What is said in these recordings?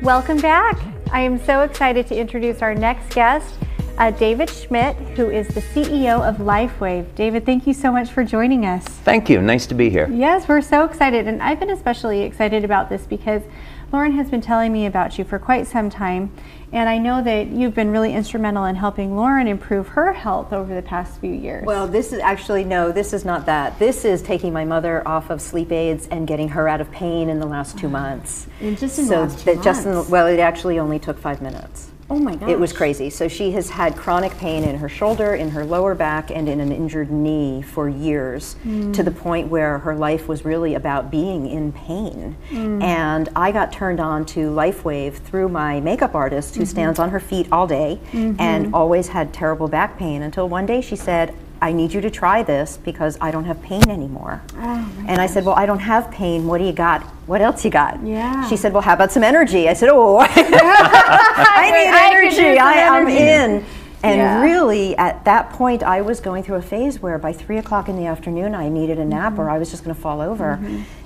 Welcome back. I am so excited to introduce our next guest, David Schmidt, who is the CEO of LifeWave. David, thank you so much for joining us. Thank you. Nice to be here. Yes, we're so excited, and I've been especially excited about this because Lauren has been telling me about you for quite some time, and I know that you've been really instrumental in helping Lauren improve her health over the past few years. Well, this is actually, no, this is not that. This is taking my mother off of sleep aids and getting her out of pain in the last 2 months. And just in the last 2 months? Well, it actually only took 5 minutes. Oh my gosh. It was crazy. So she has had chronic pain in her shoulder, in her lower back, and in an injured knee for years, to the point where her life was really about being in pain. And I got turned on to LifeWave through my makeup artist who stands on her feet all day and always had terrible back pain, until one day she said, I need you to try this because I don't have pain anymore. And I said, well, I don't have pain. What do you got? What else you got? Yeah. She said, well, how about some energy? I said, oh, I need energy. I'm in. And really, at that point, I was going through a phase where by 3 o'clock in the afternoon, I needed a nap or I was just going to fall over.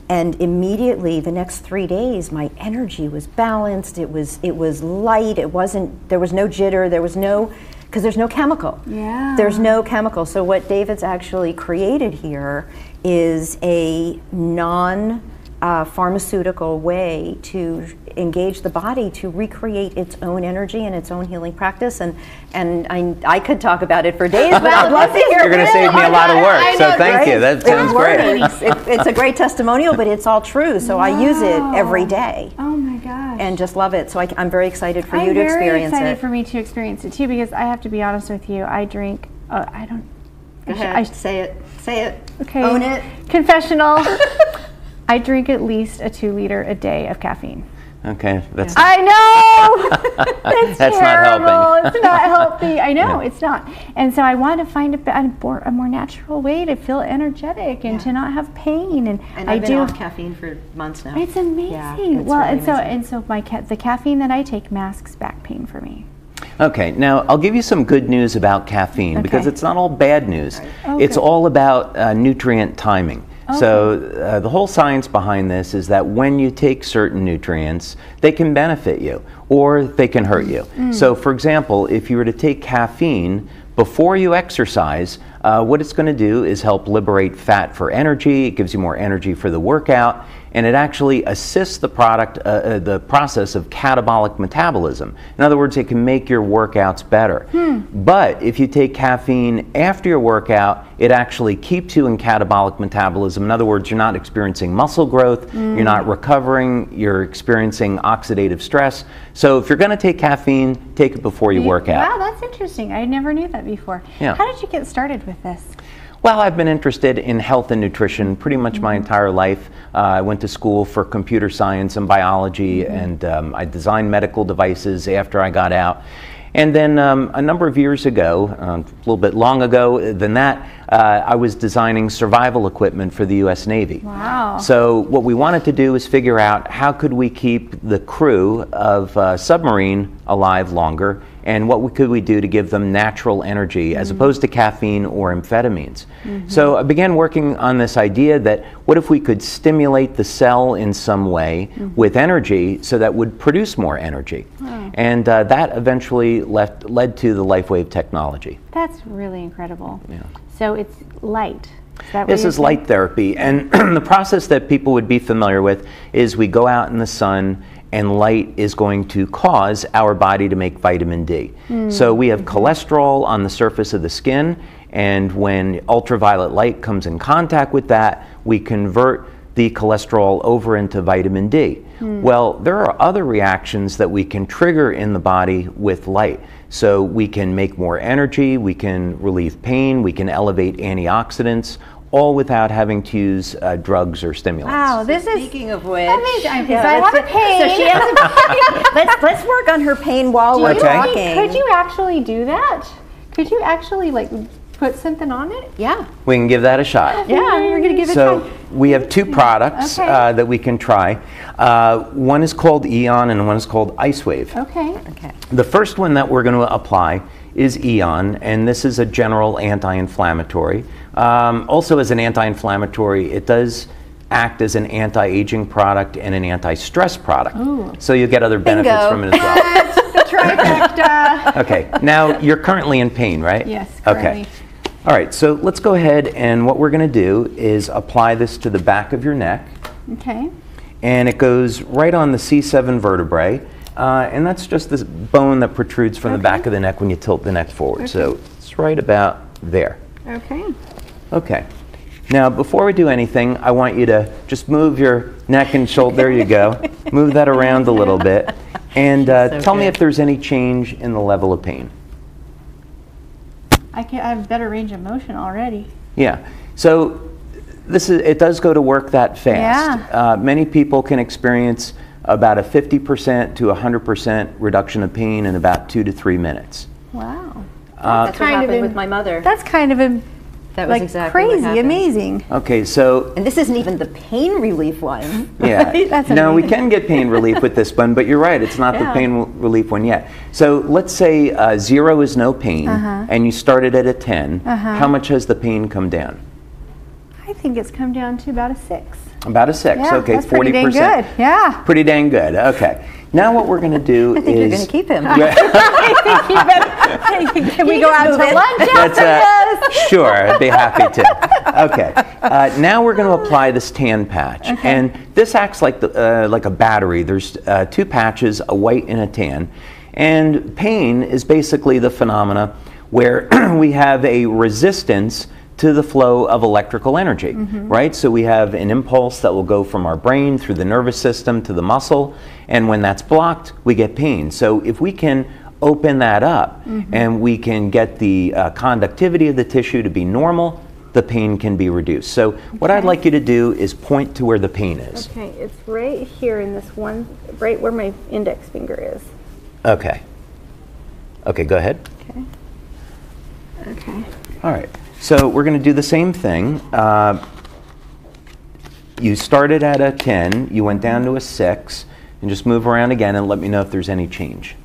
And immediately, the next 3 days, my energy was balanced. It was light. There was no jitter. There was no, because there's no chemical. There's no chemical. So what David's actually created here is a non-pharmaceutical way to engage the body to recreate its own energy and its own healing practice. And I could talk about it for days, but I'd love to hear. You're going to save me a lot of work, so thank you. That sounds great. It's a great testimonial, but it's all true. So I use it every day. Oh my gosh. And just love it. So I'm very excited for you to experience it. I'm very excited for me to experience it too, because I have to be honest with you. I drink, I don't. Go ahead. Say it. Say it. Okay. Own it. Confessional. I drink at least a 2 liter a day of caffeine. Okay, that's. I know. That's terrible. not helping. It's not healthy. I know it's not. And so I want to find a more natural way to feel energetic and to not have pain. And I've been off caffeine for months now. It's amazing. Yeah, it's well, really and so the caffeine that I take masks back pain for me. Okay, now I'll give you some good news about caffeine because it's not all bad news. It's all about nutrient timing. So the whole science behind this is that when you take certain nutrients, they can benefit you or they can hurt you. So for example, if you were to take caffeine before you exercise, what it's going to do is help liberate fat for energy. It gives you more energy for the workout, and it actually assists the process of catabolic metabolism. In other words, it can make your workouts better. But if you take caffeine after your workout, it actually keeps you in catabolic metabolism. In other words, you're not experiencing muscle growth, you're not recovering, you're experiencing oxidative stress. So if you're going to take caffeine, take it before you work out. Wow, that's interesting. I never knew that before. Yeah. How did you get started with this? Well, I've been interested in health and nutrition pretty much my entire life. I went to school for computer science and biology, and I designed medical devices after I got out. And then a number of years ago, a little bit long ago than that, I was designing survival equipment for the U.S. Navy. Wow. So what we wanted to do is figure out how could we keep the crew of a submarine alive longer, and what could we do to give them natural energy as opposed to caffeine or amphetamines. So I began working on this idea that what if we could stimulate the cell in some way with energy so that would produce more energy. And that eventually led to the LifeWave technology. That's really incredible. So it's light. This is light therapy, and the process that people would be familiar with is we go out in the sun and light is going to cause our body to make vitamin D. So we have cholesterol on the surface of the skin, and when ultraviolet light comes in contact with that, we convert the cholesterol over into vitamin D. Well, there are other reactions that we can trigger in the body with light. So we can make more energy, we can relieve pain, we can elevate antioxidants, all without having to use drugs or stimulants. Wow, this is Speaking of which, amazing. I have a pain. So she has a pain. let's work on her pain while we're talking. Could you actually do that? Could you actually put something on it? Yeah. We can give that a shot. Yeah, we're going to give it a try. So we have two products that we can try. One is called Eon and one is called IceWave. Okay. The first one that we're going to apply is Eon, and this is a general anti-inflammatory. Also as an anti-inflammatory, it does act as an anti-aging product and an anti-stress product. Ooh. So you get other benefits Bingo. from it as well. The trifecta. Okay, now you're currently in pain, right? Yes, currently. Okay. All right, so let's go ahead, and what we're going to do is apply this to the back of your neck. Okay. And it goes right on the C7 vertebrae. And that's just this bone that protrudes from the back of the neck when you tilt the neck forward. Okay. So it's right about there. Okay. Okay. Now, before we do anything, I want you to just move your neck and shoulder. There you go. Move that around a little bit. And tell me if there's any change in the level of pain. I have better range of motion already. Yeah. So it does go to work that fast. Yeah. Many people can experience about a 50% to 100% reduction of pain in about 2 to 3 minutes. Wow. That's what happened with my mother. That's kind of That was like exactly what crazy, happened. amazing. Okay, so And this isn't even the pain relief one. yeah, That's no, we amazing. can get pain relief with this one, but you're right, it's not the Yeah. pain relief one yet. So let's say 0 is no pain, and you started at a 10. How much has the pain come down? I think it's come down to about a 6. About a 6. Yeah, Okay, that's pretty 40%. dang good. Yeah. Pretty dang good. Okay. Now what we're going to do I think you're going is to keep him. Can we go out to lunch after this? Sure, I'd be happy to. Okay, now we're going to apply this tan patch, and this acts like like a battery. There's 2 patches, a white and a tan, and pain is basically the phenomena where we have a resistance to the flow of electrical energy, right? So we have an impulse that will go from our brain through the nervous system to the muscle, and when that's blocked, we get pain. So if we can open that up and we can get the conductivity of the tissue to be normal, the pain can be reduced. So what I'd like you to do is point to where the pain is. Okay, it's right here in this one, right where my index finger is. Okay. Okay, go ahead. Okay. Okay. All right. So we're going to do the same thing. You started at a 10, you went down to a 6, and just move around again and let me know if there's any change.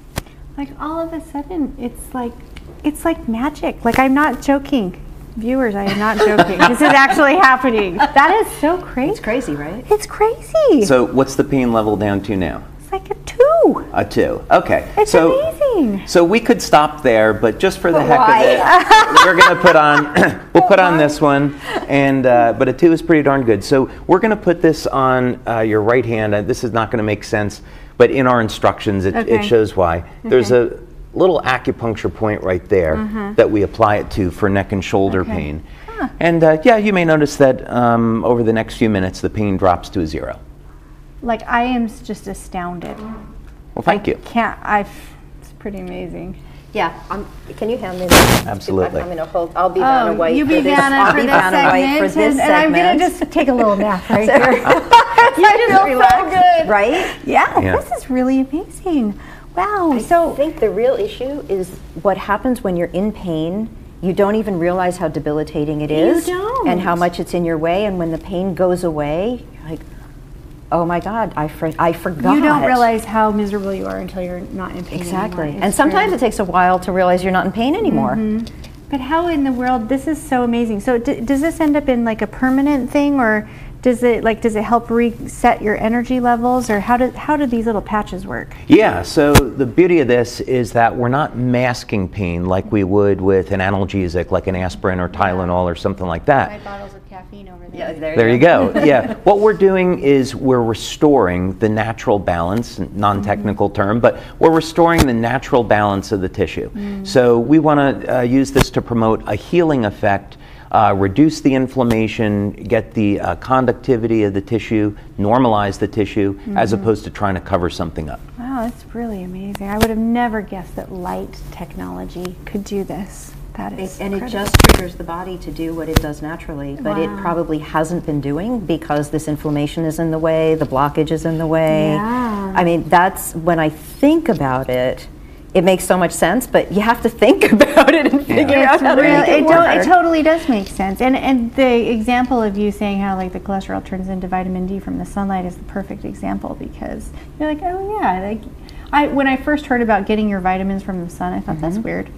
Like all of a sudden, it's like magic. Like I'm not joking. Viewers, I am not joking. This is actually happening. That is so crazy. It's crazy, right? It's crazy. So what's the pain level down to now? It's like a 2. A 2. Okay. It's amazing. So we could stop there, but just for the heck why? of it, we're going to put on, we'll put on this one, and but a 2 is pretty darn good. So we're going to put this on your right hand. This is not going to make sense, but in our instructions, it shows why. There's a little acupuncture point right there that we apply it to for neck and shoulder pain. And yeah, you may notice that over the next few minutes, the pain drops to a 0. Like I am just astounded. Well, thank you. It's pretty amazing. Yeah. Can you hand me this? Absolutely. I'm going to hold. I'll be Vanna White you for be this. Vanna I'll for be this Vanna White for segment, this and I'm segment. going to just take a little nap right here. You just relax, so good, right? Yeah, this is really amazing. Wow. I think the real issue is what happens when you're in pain. You don't even realize how debilitating it is, and how much it's in your way. And when the pain goes away, you're like, oh my God, I forgot. You don't realize how miserable you are until you're not in pain Exactly. anymore. And sometimes it takes a while to realize you're not in pain anymore. But how in the world, this is so amazing. So does this end up in like a permanent thing, or does it help reset your energy levels, or how do these little patches work? Yeah, so the beauty of this is that we're not masking pain like we would with an analgesic like an aspirin or Tylenol or something like that. 5 bottles of caffeine over there. Yeah, There you go. Yeah, what we're doing is we're restoring the natural balance, non-technical term, but we're restoring the natural balance of the tissue. So we want to use this to promote a healing effect, reduce the inflammation, get the conductivity of the tissue, normalize the tissue, as opposed to trying to cover something up. Wow, that's really amazing. I would have never guessed that light technology could do this. That is And it incredible. just triggers the body to do what it does naturally, but it probably hasn't been doing because this inflammation is in the way, the blockage is in the way. Yeah. I mean, that's when I think about it. It makes so much sense, but you have to think about it and figure out how to make it work. It totally does make sense. And the example of you saying how like the cholesterol turns into vitamin D from the sunlight is the perfect example, because you're like, oh yeah, like when I first heard about getting your vitamins from the sun, I thought that's weird.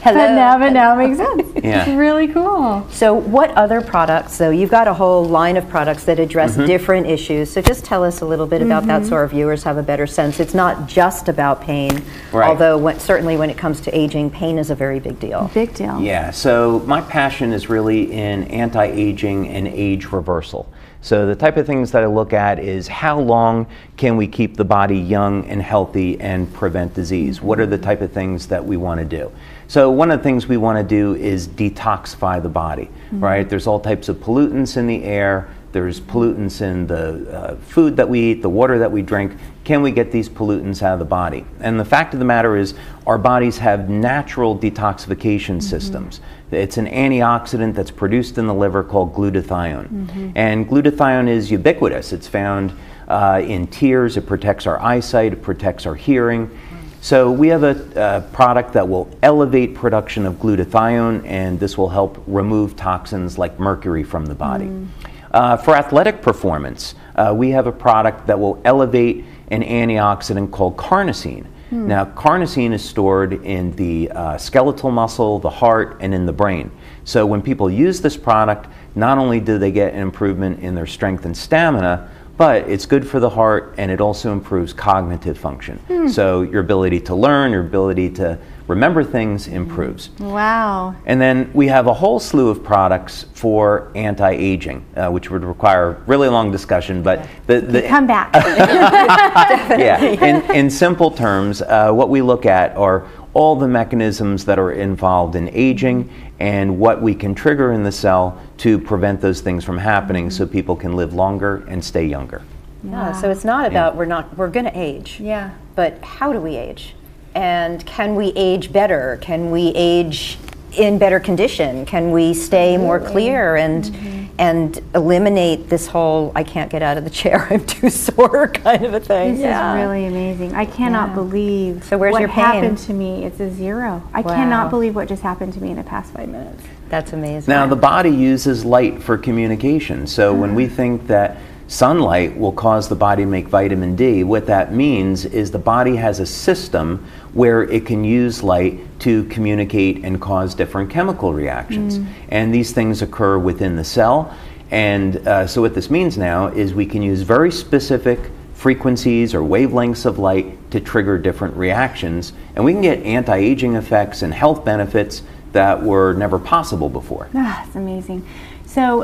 Hello. But now it makes sense. Yeah. It's really cool. So what other products, so you've got a whole line of products that address different issues, so just tell us a little bit about that so our viewers have a better sense. It's not just about pain, Right. although certainly when it comes to aging, pain is a very big deal. Big deal. Yeah, so my passion is really in anti-aging and age reversal. So the type of things that I look at is how long can we keep the body young and healthy and prevent disease? What are the type of things that we want to do? So one of the things we want to do is detoxify the body, right? There's all types of pollutants in the air. There's pollutants in the food that we eat, the water that we drink. Can we get these pollutants out of the body? And the fact of the matter is our bodies have natural detoxification systems. It's an antioxidant that's produced in the liver called glutathione. And glutathione is ubiquitous. It's found in tears. It protects our eyesight. It protects our hearing. So we have a product that will elevate production of glutathione, and this will help remove toxins like mercury from the body. For athletic performance, we have a product that will elevate an antioxidant called carnosine. Now, carnosine is stored in the skeletal muscle, the heart, and in the brain. So when people use this product, not only do they get an improvement in their strength and stamina, but it's good for the heart, and it also improves cognitive function. So your ability to learn, your ability to remember things improves. Wow. And then we have a whole slew of products for anti-aging, which would require a really long discussion, but Come back. yeah, in simple terms, what we look at are all the mechanisms that are involved in aging and what we can trigger in the cell to prevent those things from happening so people can live longer and stay younger. Yeah, so it's not about we're going to age. Yeah. But how do we age? And can we age better? Can we age in better condition? Can we stay more clear and eliminate this whole I can't get out of the chair, I'm too sore kind of a thing? This is really amazing. I cannot believe So where's what your pain? happened to me. It's a zero. I cannot believe what just happened to me in the past 5 minutes. That's amazing. Now, the body uses light for communication. So when we think that sunlight will cause the body to make vitamin D, what that means is the body has a system where it can use light to communicate and cause different chemical reactions. And these things occur within the cell. And so what this means now is we can use very specific frequencies or wavelengths of light to trigger different reactions. And we can get anti-aging effects and health benefits that were never possible before. Ah, it's amazing. So